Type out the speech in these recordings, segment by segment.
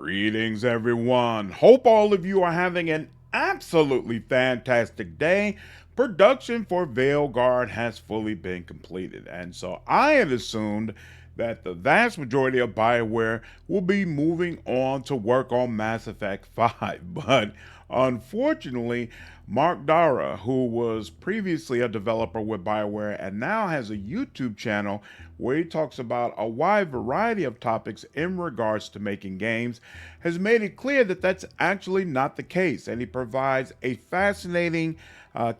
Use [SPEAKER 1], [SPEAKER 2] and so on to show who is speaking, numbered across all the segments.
[SPEAKER 1] Greetings, everyone. Hope all of you are having an absolutely fantastic day. Production for Veilguard has fully been completed, and so I had assumed that the vast majority of Bioware will be moving on to work on Mass Effect 5. But unfortunately, Mark Dara, who was previously a developer with Bioware and now has a YouTube channel where he talks about a wide variety of topics in regards to making games, has made it clear that that's actually not the case. And he provides a fascinating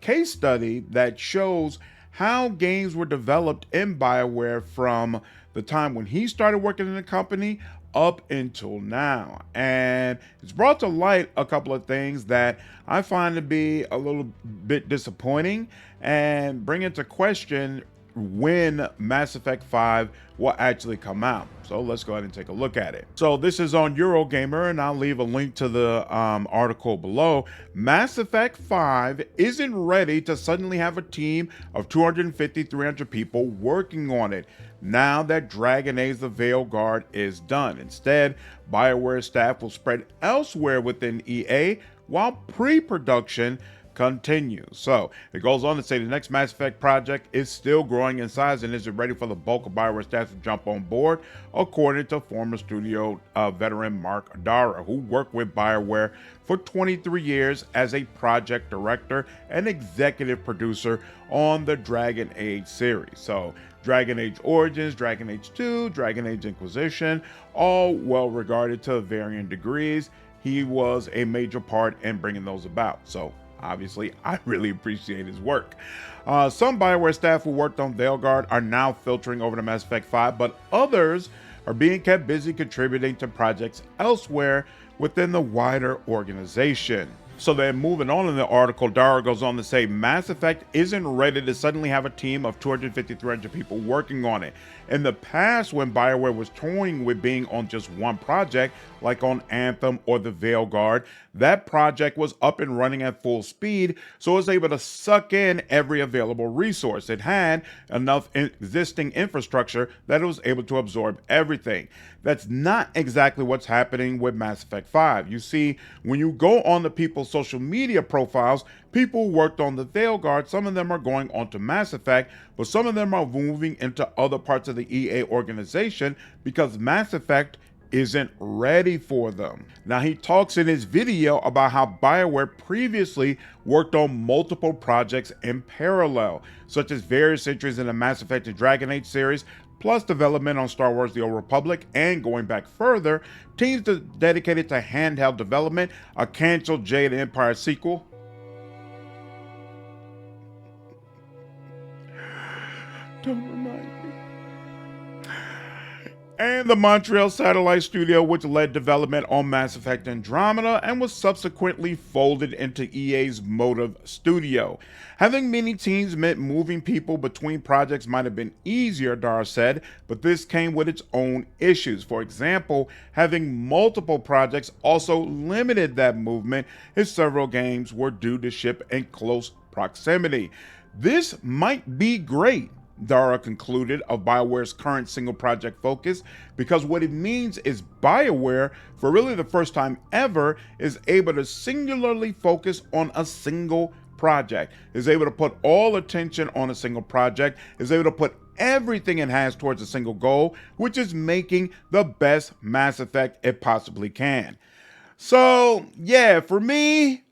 [SPEAKER 1] case study that shows how games were developed in BioWare from the time when he started working in the company up until now. And it's brought to light a couple of things that I find to be a little bit disappointing and bring into question when Mass Effect 5 will actually come out. So let's go ahead and take a look at it. So this is on Eurogamer, and I'll leave a link to the article below. Mass Effect 5 isn't ready to suddenly have a team of 250, 300 people working on it now that Dragon Age the Veilguard is done. Instead, BioWare staff will spread elsewhere within EA while pre-production continues. So it goes on to say the next Mass Effect project is still growing in size and isn't ready for the bulk of Bioware staff to jump on board, according to former studio veteran Mark Dara, who worked with Bioware for 23 years as a project director and executive producer on the Dragon Age series. So Dragon Age Origins, Dragon Age 2, Dragon Age Inquisition, all well regarded to varying degrees. He was a major part in bringing those about. So obviously, I really appreciate his work. Some BioWare staff who worked on Veilguard are now filtering over to Mass Effect 5, but others are being kept busy contributing to projects elsewhere within the wider organization. So then moving on in the article, Dara goes on to say Mass Effect isn't ready to suddenly have a team of 250, 300 people working on it. In the past, when BioWare was toying with being on just one project, like on Anthem or the Veilguard, that project was up and running at full speed, so it was able to suck in every available resource. It had enough existing infrastructure that it was able to absorb everything. That's not exactly what's happening with Mass Effect 5. You see, when you go on the people's social media profiles, people who worked on the Veilguard, some of them are going on to Mass Effect, but some of them are moving into other parts of the EA organization because Mass Effect isn't ready for them. Now, he talks in his video about how BioWare previously worked on multiple projects in parallel, such as various entries in the Mass Effect and Dragon Age series, plus development on Star Wars The Old Republic, and going back further, teams dedicated to handheld development, a canceled Jade Empire sequel. Don't remind me. And the Montreal Satellite Studio, which led development on Mass Effect Andromeda and was subsequently folded into EA's Motive Studio. Having many teams meant moving people between projects might have been easier, Dara said, but this came with its own issues. For example, having multiple projects also limited that movement, as several games were due to ship in close proximity. This might be great, Dara concluded, of BioWare's current single project focus, because what it means is BioWare, for really the first time ever, is able to singularly focus on a single project, is able to put all attention on a single project, is able to put everything it has towards a single goal, which is making the best Mass Effect it possibly can. So, yeah, for me,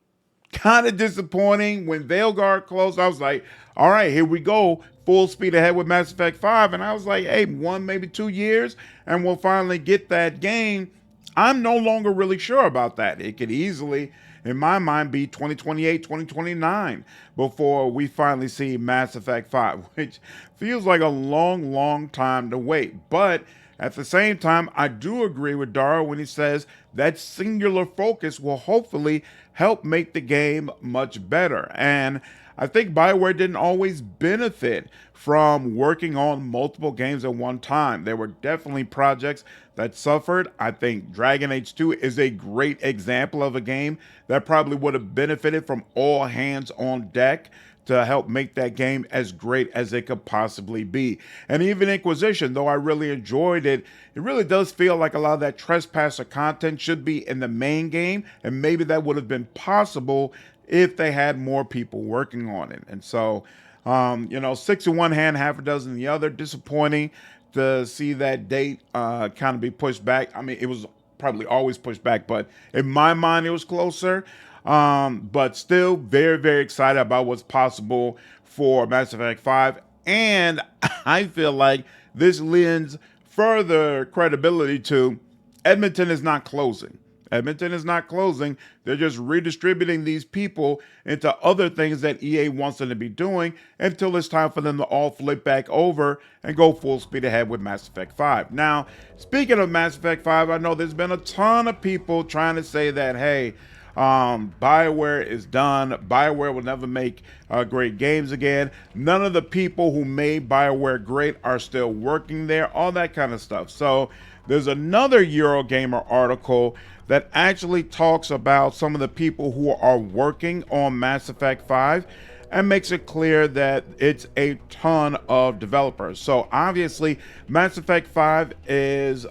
[SPEAKER 1] kind of disappointing. When Veilguard closed, I was like, all right, here we go, full speed ahead with Mass Effect 5. And I was like, hey, 1, maybe 2 years, and we'll finally get that game. I'm no longer really sure about that. It could easily, in my mind, be 2028, 2029 before we finally see Mass Effect 5, which feels like a long, long time to wait. But at the same time, I do agree with Dara when he says that singular focus will hopefully help make the game much better. And I think BioWare didn't always benefit from working on multiple games at one time. There were definitely projects that suffered. I think Dragon Age 2 is a great example of a game that probably would have benefited from all hands on deck to help make that game as great as it could possibly be. And even Inquisition, though I really enjoyed it, it really does feel like a lot of that Trespasser content should be in the main game, and maybe that would have been possible if they had more people working on it. And so, you know, six in one hand, half a dozen in the other. Disappointing to see that date kind of be pushed back. I mean, it was probably always pushed back, but in my mind, it was closer. But still very, very excited about what's possible for Mass Effect 5. And I feel like this lends further credibility to Edmonton is not closing. Edmonton is not closing. They're just redistributing these people into other things that EA wants them to be doing until it's time for them to all flip back over and go full speed ahead with Mass Effect 5. Now, speaking of Mass Effect 5, I know there's been a ton of people trying to say that, hey, Bioware is done. Bioware will never make great games again. None of the people who made Bioware great are still working there, all that kind of stuff. So there's another Eurogamer article that actually talks about some of the people who are working on Mass Effect 5 and makes it clear that it's a ton of developers. So obviously Mass Effect 5 is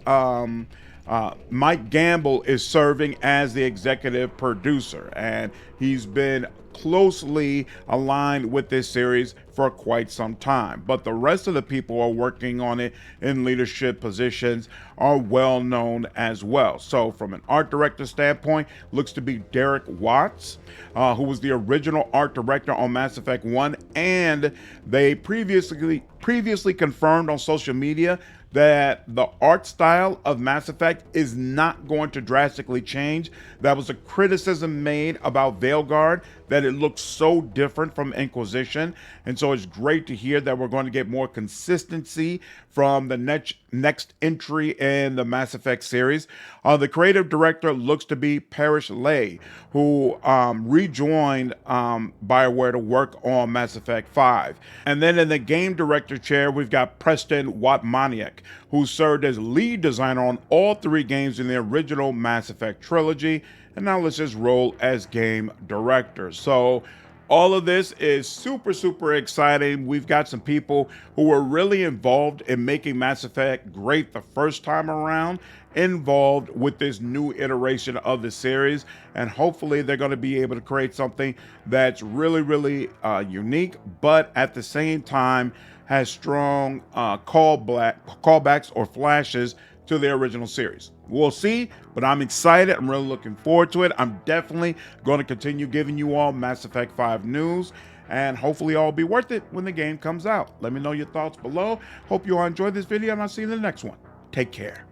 [SPEAKER 1] Mike Gamble is serving as the executive producer, and he's been closely aligned with this series for quite some time. But the rest of the people who are working on it in leadership positions are well known as well. So from an art director standpoint, looks to be Derek Watts, who was the original art director on Mass Effect 1, and they previously confirmed on social media that the art style of Mass Effect is not going to drastically change. That was a criticism made about Veilguard, that it looks so different from Inquisition. And so it's great to hear that we're going to get more consistency from the next entry in the Mass Effect series. The creative director looks to be Parrish Lay, who rejoined Bioware to work on Mass Effect 5. And then in the game director chair, we've got Preston Watmaniak, who served as lead designer on all three games in the original Mass Effect trilogy, and now let's just roll as game director. So all of this is super, super exciting. We've got some people who were really involved in making Mass Effect great the first time around, involved with this new iteration of the series, and hopefully they're going to be able to create something that's really, really unique, but at the same time has strong callbacks or flashes to the original series. We'll see, but I'm excited. I'm really looking forward to it. I'm definitely going to continue giving you all Mass Effect 5 news, and hopefully all will be worth it when the game comes out. Let me know your thoughts below. Hope you all enjoyed this video, and I'll see you in the next one. Take care.